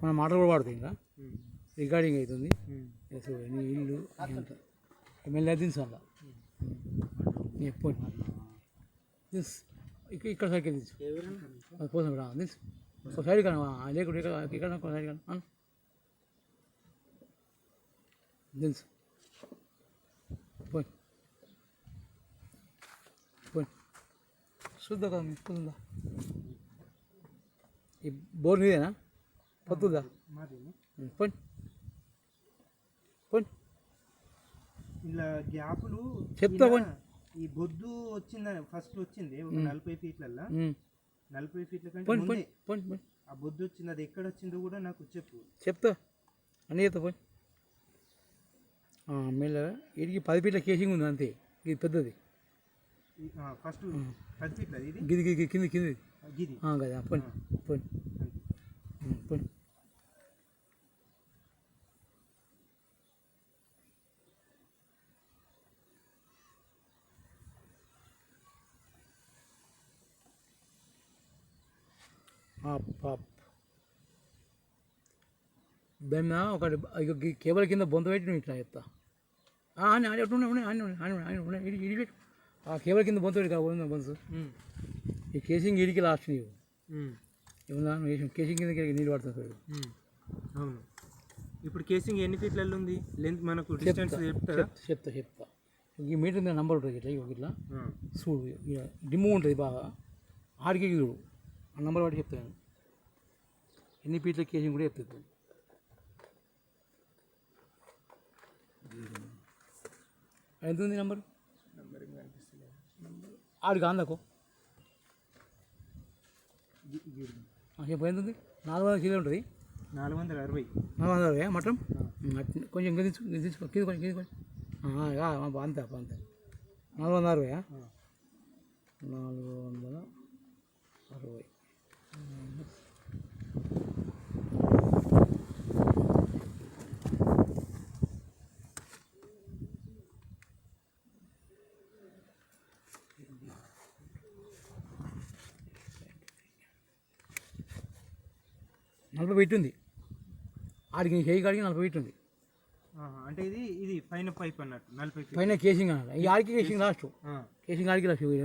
మన మాటలు కూడా వాడుతుంది ఇంకా రికార్డింగ్ అవుతుంది. నీ ఇల్లు ఎమ్మెల్యే దించాల ఎప్పుడు ఇక్కడ సైకిల్ దించు కోసం దించు సైడ్ కానీ లేకుండా ఇక్కడ సైడ్ కానీ దించు పోయి పోయి చూద్దా కదా పొద్దుందా ఈ బోర్ నీదేనా పొద్దుందా పోయి పోయి ఇలా గ్యాపులు చెప్తా పోయి ఈ బొద్దు వచ్చిందని ఫస్ట్ వచ్చింది ఒక 40 ఫీట్లల్లో 40 ఫీట్ల కంటే ముందే ఆ బొద్దు వచ్చింది. అది ఎక్కడ వచ్చిందో కూడా నాకు చెప్తా అన్నీ చెప్తా పోయి మెల్ల ఇడికి 10 ఫీట్ల కేసింగ్ ఉంది అంతే. ఇది పెద్దది ఫస్ట్ 10 ఫీట్ల ఇది గిది గిది కింది కింది గిది కదా పోయి పోయి పోయి దాన్ని ఒకటి కేబుల్ కింద బొంత పెట్టి నువ్వు ఇట్లా చెప్తా ఇడి ఆ కేబుల్ కింద బొంత పెట్టి బొంతు ఈ కేసింగ్ ఇడికి లాస్ట్ నీవు ఏమన్నా కేసింగ్ కింద నీళ్ళు పడుతుంది. అవును. ఇప్పుడు కేసింగ్ ఎన్ని ఫీట్లలో ఉంది లెంత్ మనకు డిస్టెన్స్ చెప్తా ఈ మీటర్ మీద నెంబర్ ఉంటుంది ఇట్లా ఇట్లా చూడు డిమ్ము ఉంటుంది బాగా ఆడికి చూడు ఆ నెంబర్ బట్టి చెప్తాను ఎన్ని ఫీట్ల కేసింగ్ కూడా చెప్తుంది. ఎంత ఉంది నెంబర్ ఆడికి అందకు చెప్పు ఎంత ఉంది 400 కిలో ఉంటుంది 460 మటం కొంచెం ఇంకా తీసుకో కింద కొంచెం కింద కొంచెం అంతే 460 460 40 ఫీట్ ఉంది. ఆడికి చేయి కాడికి 40 ఫీట్ ఉంది. అంటే ఇది పైన పైప్ అన్నట్టు 40 ఫీట్ పైన కేసింగ్ అన్నట్టు ఈ ఆడికి కేసింగ్ లాస్ట్ కేసింగ్ ఆడికి లాస్ట్ నువ్వు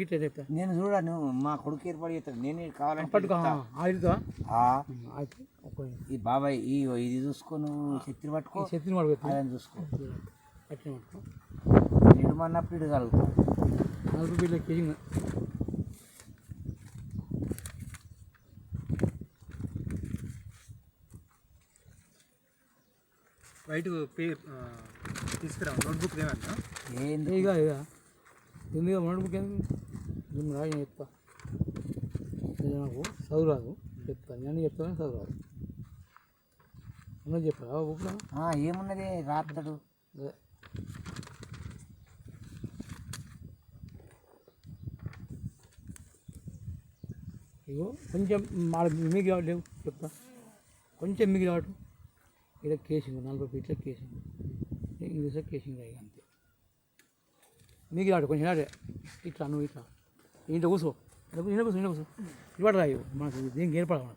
ఇట్లా చెప్తా నేను చూడను మా కొడుకు ఏర్పాటు చేస్తాను నేను కావాలంటే పట్టుకో ఆడితో ఈ బాబాయ్ ఇది చూసుకో నువ్వు శక్తిని పట్టుకో అదని చూసుకో అట్లా పట్టుకో నిడుమన్నప్పుడు ఇటు కలుగుతావు 40 ఫీట్ల కేసింగ్ వైట్ తీసుకురా నోట్బుక్ ఏమన్నా ఏంది ఇక ఎందుకు నోట్బుక్ ఏంది రాయి చెప్తా నాకు చదువు రాదు చెప్తాను నేను చెప్తాను చదువు రాదు ఉన్నది చెప్పా బుక్లో ఏమున్నది రాస్తాడు ఇగో కొంచెం మీకు లేవు చెప్తా కొంచెం మీకు రావటం ఇక్కడ కేసింగ్ 40 ఫీట్ల కేసింగ్ ఇంగ్లీష్లో కేసింగ్ అయ్యి అంతే మీకు రాడు కొంచెం రాడే ఇట్లా నువ్వు ఇట్లా ఇంట్లో కూర్చో కూర్చో ఇవాడు రాయి మనకు దేనికి ఏర్పడాలి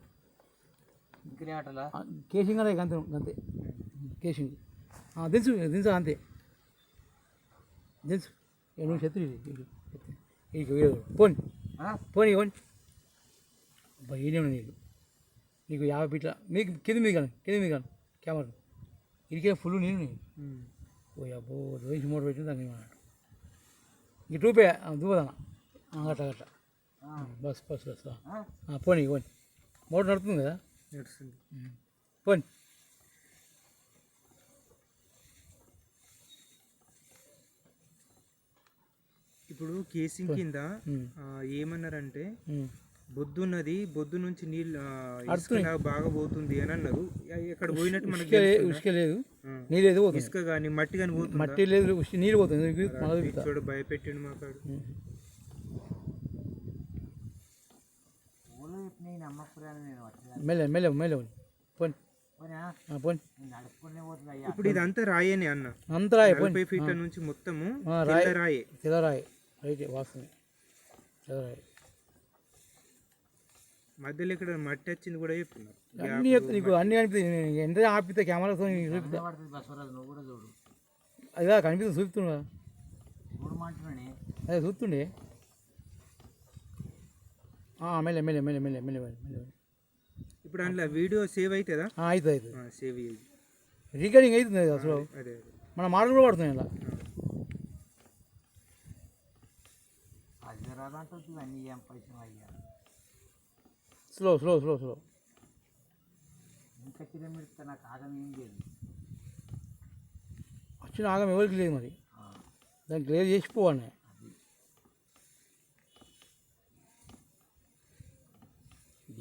కేసింగ్ అదే అంతే అంతే కేసింగ్ దించు అంతే దించు నువ్వు శత్రు పోనీ పోనీ ఏనే నీకు నీకు 50 ఫీట్ల మీకు కింద మీద కానీ కెమెరా ఇరికే ఫుల్ నేను ఓ అబ్బో రోజు మోటర్ పెట్టింది దాన్ని అన్నట్టు ఇంక టూపే దూదన అట్లా బస్ పోనీ మోటర్ నడుతుంది కదా పోనీ ఇప్పుడు కేసింగ్ కింద ఏమన్నారంటే బొద్దు ఉన్నది బొద్దు నుంచి నీళ్ళు బాగా పోతుంది అని అన్నారు. ఎక్కడ పోయినట్టు మనకి ఇసుక లేదు నీళ్ళు ఇసుక కానీ మట్టి కానీ పోతుంది మట్టి లేదు నీళ్ళు పోతుంది చూడ భయపెట్టిండు మా కాడు మెల్ల మెల్ల మెల్ల పోనీ ఇప్పుడు ఇది అంతా రాయేనే అన్న అంత రాయి 40 ఫీట్ల నుంచి మొత్తము రాయే తెల్లరాయి రైట్ వాస్తవమే తెల్లరాయి మధ్యలో ఇక్కడ మట్టి వచ్చింది కూడా చెప్తున్నారు. అన్నీ చెప్తా నీకు, అన్నీ కనిపిస్తాయి. ఎంత ఆపితే కెమెరాతో చూపిస్తా. పడుతుంది బసవరాజు, నువ్వు కూడా చూడు. అదే కనిపిస్తుంది, చూపుతున్నా. చూడమంటున్నానే. అదే చూస్తుండే. Mellea mellea mellea mellea mellea mellea. ఇప్పుడు అందులో వీడియో సేవ్ అవుతుందా? అవుతుంది అవుతుంది. సేవ్ అయ్యేది రికార్డింగ్ అవుతుంది అసలు. అదే మన మాటలు కూడా పడుతున్నాయి ఇలా. అది రాదంటుంది, అన్నీ ఏం పైసలు అయ్యా. Slow slow slow slow. ఇంకా కిలోమీటర్ నాకు ఆగం ఏం లేదు. వచ్చిన ఆగం ఎవరికి లేదు మరి, దానికి క్లియర్ చేసిపోవాలి.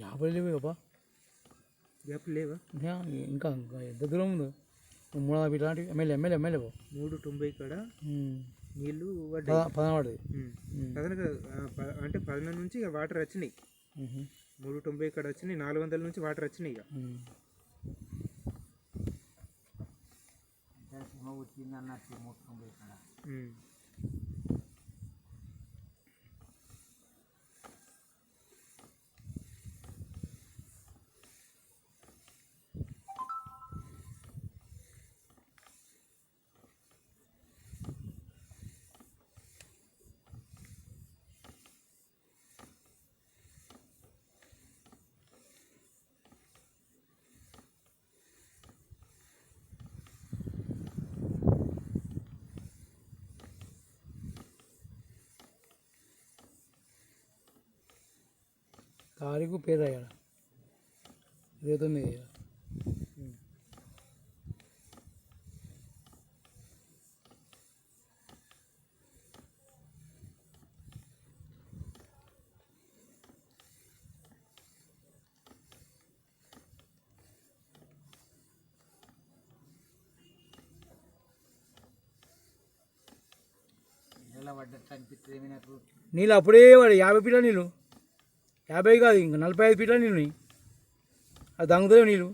యాభై లేవు బాబా, గ్యాప్ లేవా? ఇంకా ఎంత దూరం ఉంది. 350 ఇలాంటివి ఎమ్మెల్యే ఎమ్మెల్యే ఎమ్మెల్యే 390 కాడ నీళ్ళు 10 పడుతుంది. అంటే 11 నుంచి ఇక వాటర్ వచ్చినాయి. 390 కాడ వచ్చినాయి, 400 నుంచి వాటర్ వచ్చినాయి. ఇక వచ్చిందన్నట్టు 390 కాడ. తారీఖు పేరు అయ్యాడు 29. ఎలా పడ్డట్టు అనిపిస్తుంది నాకు. నీళ్ళు అప్పుడే వాడు 50 ఫీట్ల నీళ్ళు, 50 కాదు ఇంకా 45 ఫీట్ల నీళ్ళు. అది దంగుతాయి నీళ్ళు.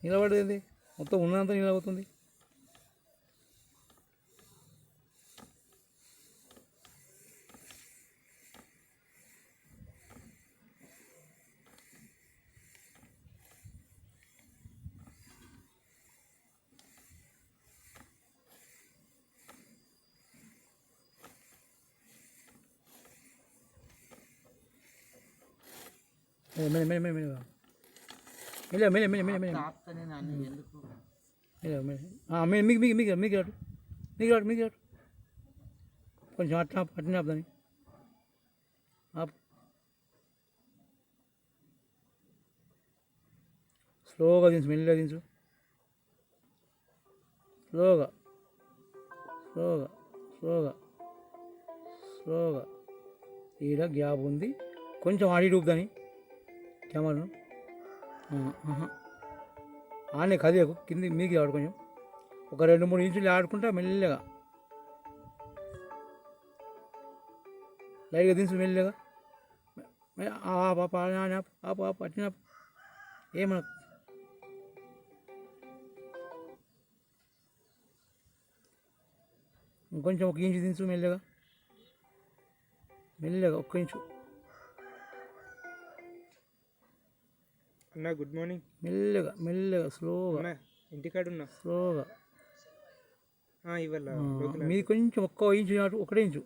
నిలబడేది మొత్తం ఉన్నదంతా నీళ్ళు అవుతుంది. మెల్ల మెల్ల మెల్ల మెల్ల మెల్ల మెల్ల మెల్ల మెల్ల మెల్ల ఆపుతానే నన్ను ఎందుకు. మెల్ల మెల్ల మీకు మీకు మీకు మీకు రాడు మీకు రాడు మీకు రాడు. కొంచెం అట్లా అట్నే ఆపుదాన్ని ఆపు. స్లోగా దించు, మెల్లగా దించు, స్లోగా స్లోగా స్లోగా స్లోగా. ఈడ గ్యాప్ ఉంది, కొంచెం ఆడి ఊపుదాని కెమెరాను. ఆనే కదియకు, కింది మీకు ఆడు కొంచెం ఒక 2-3 ఇంచులు ఆడుకుంటా మెల్లగా లైట్గా దించు, మెల్లగా ఆపు ఆపు ఆపు అట్టిన ఏమన్నా. ఇంకొంచెం 1 ఇంచు దించు, మెల్లగా మెల్లగా 1 ఇంచు. అన్నా గుడ్ మార్నింగ్. మెల్లగా మెల్లగా స్లోగా ఇంటికాడ ఉన్నా. స్లోగా ఇవాళ మీది కొంచెం 1 ఇంచు నాటు, 1 ఇంచు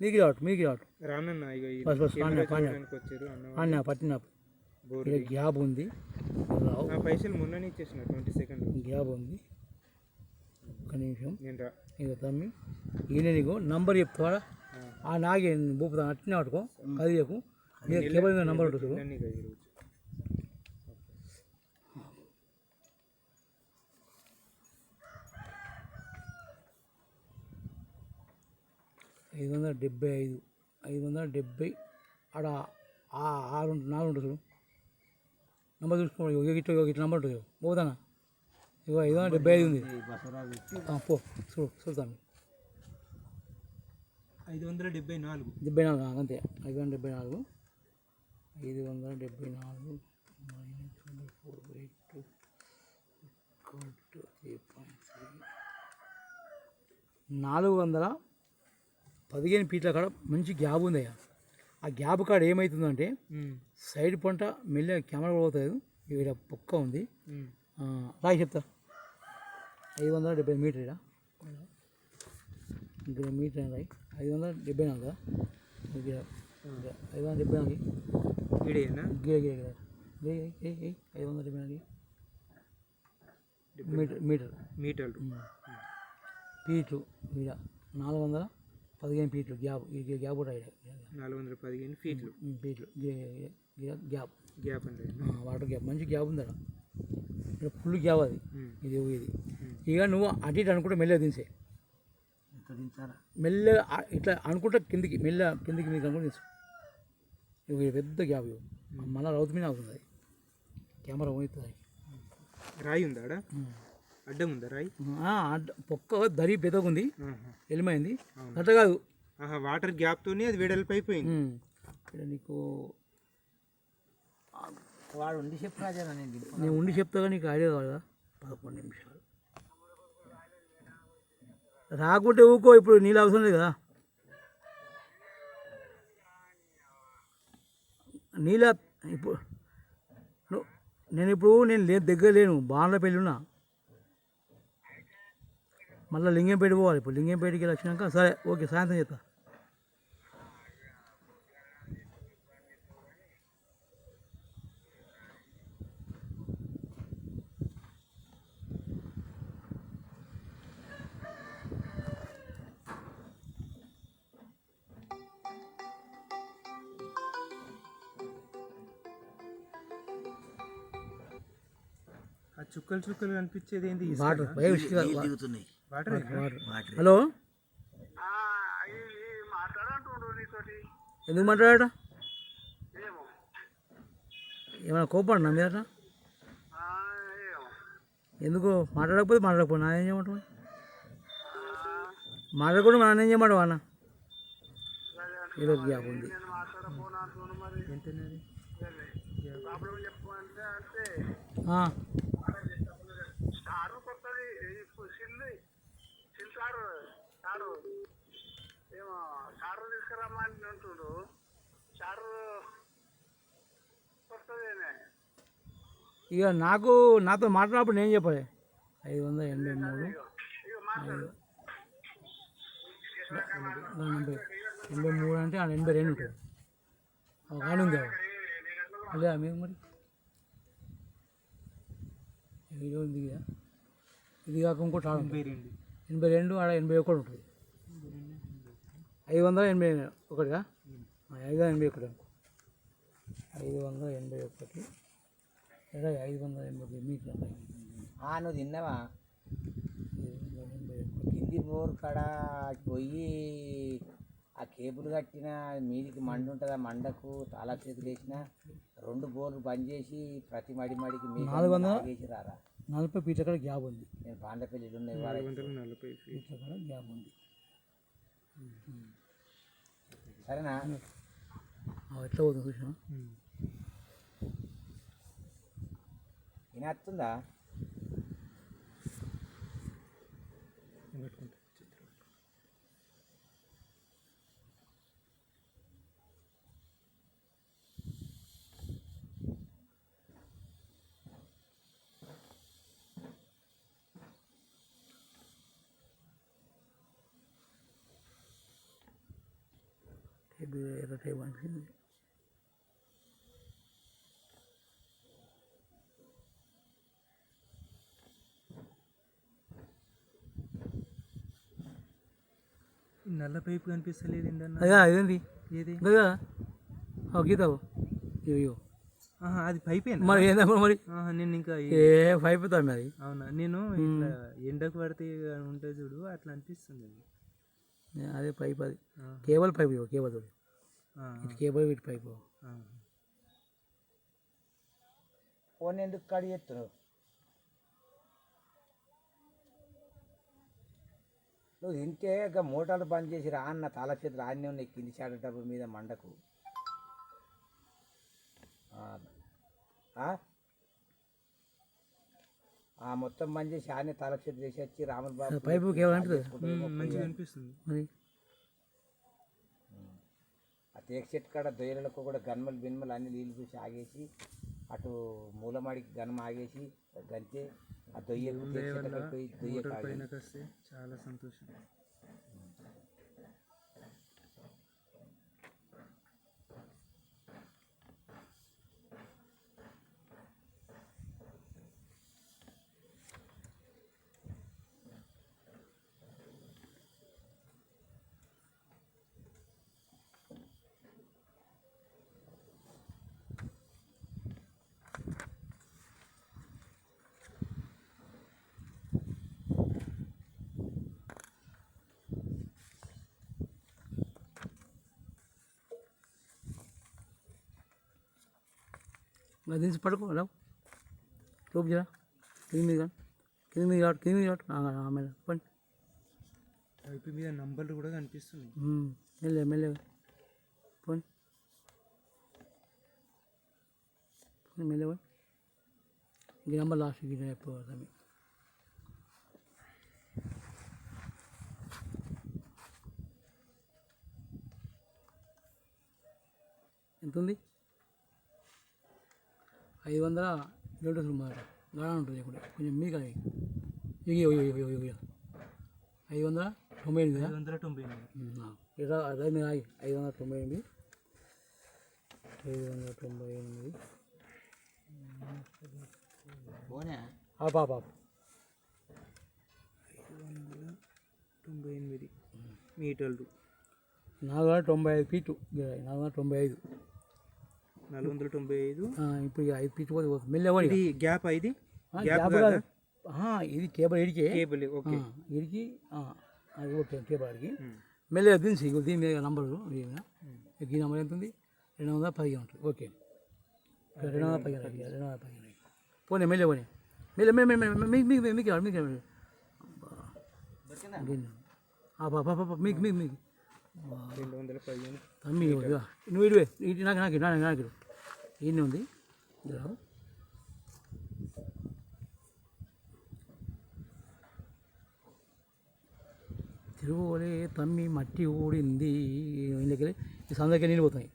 మీకు రాటు మీకు రాటు. రానన్నా బస్ బస్ వచ్చారు అన్న పట్టిన గ్యాప్ ఉంది. పైసలు మొన్ననే ఇచ్చేసిన 20 సెకండ్ గ్యాప్ ఉంది. 1 నిమిషం నేను రా. ఇక తమ్మి ఈయన నీకు నంబర్ చెప్తావా? నాగే బూపుతా అట్నే ఆడుకో, కదియకు. మీరు కేబుల్ మీద నంబర్ ఉంటుంది. 575 570 ఆడ 4 ఉంటుంది చూడు. నంబర్ చూసుకోండి. ఇట్లా నంబర్ ఉంటుంది పోతానా. ఇగో 575 ఉంది. పో చూస్తాను. 574 74 అంతే. 574 574 415 ఫీట్ల కాడ మంచి గ్యాప్ ఉందయ్యా. ఆ గ్యాప్ కాడ ఏమవుతుందంటే ఉమ్, సైడ్ పంట మెల్లగా కెమెరా పోతుంది. ఇక్కడ పొక్క ఉంది. ఉమ్. రాయి చెప్తా 570 మీటర్ ఇక్కడ మీటర్ రాయి 574 ఇక్కడ 574 ఈడేనా? గిర 574 మీటర్ మీటర్లు. ఫీట్లు ఇక్కడ 415 ఫీట్లు గ్యాప్. ఈ గ్యాప్ కూడా 415 ఫీట్లు ఫీట్లు గ్యాప్ గ్యాప్ అండి. వాటర్ గ్యాప్ మంచి గ్యాప్ ఉంది అక్కడ. ఇక్కడ ఫుల్ గ్యాప్ అది. ఇది ఇక నువ్వు అటు ఇటు అనుకుంటే మెల్లగా దించే మెల్లగా ఇట్లా అనుకుంటా కిందికి కిందికి మీకు అనుకుంటే దించు. ఇవి పెద్ద గ్యాప్ ఇవి మళ్ళీ రౌతు మీద అవుతుంది అది. కెమెరా పోతుంది. రాయి ఉందా ఆడ? అడ్డం ఉందా రాయి? పొక్క దరి పెద్దగా ఉంది. ఆహా. ఎలిమైంది అట్లా కాదు. వాటర్ గ్యాప్తోనే అది వెడల్పు అయిపోయింది. ఇక్కడ నీకు వాడు ఉండి చెప్పు రాజా, నేను ఉండి చెప్తాగా నీకు ఐడియా కాదు కదా. 11 నిమిషాలు రాకుంటే ఊకో. ఇప్పుడు నీళ్ళు అవసరం లేదు కదా. నీళ్ళ ఇప్పుడు నేను దగ్గర లేను. బాన్లపల్లి ఉన్నా. మళ్ళీ లింగంపేట పోవాలి. ఇప్పుడు లింగంపేటకి వెళ్ళి వచ్చినాక సరే ఓకే సాయంత్రం చెప్తా. ఆ చుక్కలు చుక్కలు కనిపించేది ఏంది? Water water. హలో ఎందుకు మాట్లాడా? ఏమైనా కోపడినా మీద ఎందుకు మాట్లాడకపోతే నానేం చేయమంటావు? మాట్లాడకుండా నానేం చేయమంటావు అన్న? ఈరోజు గ్యాప్ ఉంది. ఇక నాతో మాట్లాడినప్పుడు నేను చెప్పాలి 583 83 అంటే 82 ఉంటుంది. ఒక ఆయన ఉంది అదే మీకు మరి ఇది ఉంది. ఇది కాక ఇంకోటి 82 ఆడ 81 ఉంటుంది. 581గా 581 581 580 మీటర్లు. నువ్వు తిన్నావా? కింది బోర్ కాడ పోయి ఆ కేబుల్ కట్టిన మీదికి మండ ఉంటుంది. ఆ మండకు చాలా చేతులు వేసిన 2 బోర్లు బంద్ చేసి ప్రతి మడికి 440 ఫీట్ల కాడ గ్యాప్ ఉంది. నేను బాండపల్లిలో ఉన్నాయి 440 ఫీట్ల కాడ గ్యాప్ ఉంది. సరేనా? ఎట్లా పోతుంది చూసినా? వినొస్తుందా? ఎర్ర టైప్ అనిపించింది. నల్ల పైపు కనిపిస్తలేదు ఏంటన్నా? అయ్యా ఇదేంటి? ఏది? కదా గీత ఇయ్యో అది పైపే మరి ఏందమ్మా మరి? నేను ఇంకా పైప్ తాను అది. అవునా? నేను ఇట్లా ఎండకు పడితే ఉంటుంది చూడు అట్లా అనిపిస్తుంది. అదే పైప్. అది కేబుల్ పైప్. కేబుల్ తోడు ఇటు కేబుల్ ఇటు పైపు. ఫోన్ ఎందుకు కడి చేస్తున్నావు? నువ్వు తింటే ఇక మోటార్లు బంద్ చేసి రా అన్న. తాళ చేతులు ఆన్నే ఉన్నాయి కింది చాట డబ్బు మీద మండకు. మొత్తం బంద్ చేసి ఆన్నే తాళ చేతులు వేసి వచ్చి రాముల బాబు పైపు కేబుల్ అంటే మంచిగా అనిపిస్తుంది. తేక చెట్టు కాడ దొయ్యలకు కూడా గన్మలు బిన్మలు అన్ని నీళ్ళు చూసి ఆగేసి అటు మూలమాడికి గన్మ ఆగేసి గంతే ఆ దొయ్యకు తేక చెట్టు పోయి దొయ్యకు ఆగేసి. పైనకి వస్తే చాలా సంతోషం. అది దించి పడుకో రావు లోపు జరా కింద మీద కాదు కింద మీద కాదు ఆమె పండి పైపు మీద నంబర్లు కూడా కనిపిస్తున్నాయి. మెల్లె మెల్లె పోనీ మెల్లె పోయి ఇంక నెంబర్ లాస్ట్ గిన్నె అయిపోతుంది. ఎంత ఉంది 500 కిలోమీటర్స్ మాట గాఢ ఉంటుంది ఇక్కడ కొంచెం మీకు అవి 598 కదా 598. అదే మీరు 598 పాప 598 మీటర్లు 495 ఫీటు 495 495. ఇప్పుడు 5 ఫీట్ పోతే మెల్లె పోయి ఇది గ్యాప్ ఇది గ్యాప్ కాదు ఇది కేబుల్ ఇడికి కేబుల్. ఓకే. ఇడికి అది ఓకే కేబుల్ అడిగి మెల్లె దించి దీని మీద నంబరు ఈ నెంబర్ ఎంత ఉంది 215 ఉంటుంది. ఓకే 215 పోనీ మెల్లె పోనీ మెల్లె మెల్లె మీకు మీకు మీకు మీకు మీకు మీకు మీకు 215. తమ్మి నువ్వు ఇడివే ఇటు నాకు నాకు నాకు నాకు ఈయన ఉంది తిరుగులే తమ్మి మట్టి ఊడింది ఇందుకెళ్ళి ఈ సందుకే నీళ్ళు పోతాయి.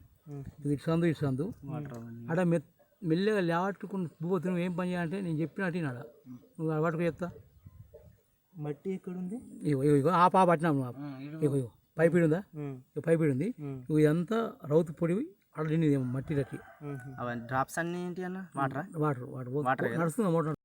ఇటు సందు అక్కడ మెల్లగా లేవట్టుకుని పోతే నువ్వు ఏం పని చేయాలంటే నేను చెప్పినట్టు నాడ నువ్వు అలవాటుకు చెప్తా. మట్టి ఎక్కడుంది? ఇగో ఇగో ఆ పాప పట్టినావు ఇగో ఇగో పైపీడు ఉందా పైపీడు ఉంది నువ్వు ఇదంతా రౌతు పొడి అక్కడ మట్టి రట్టి డ్రాప్స్ అన్ని ఏంటి అన్న? వాటర్ వాటర్ వాటర్ నడుస్తుంది మోటార్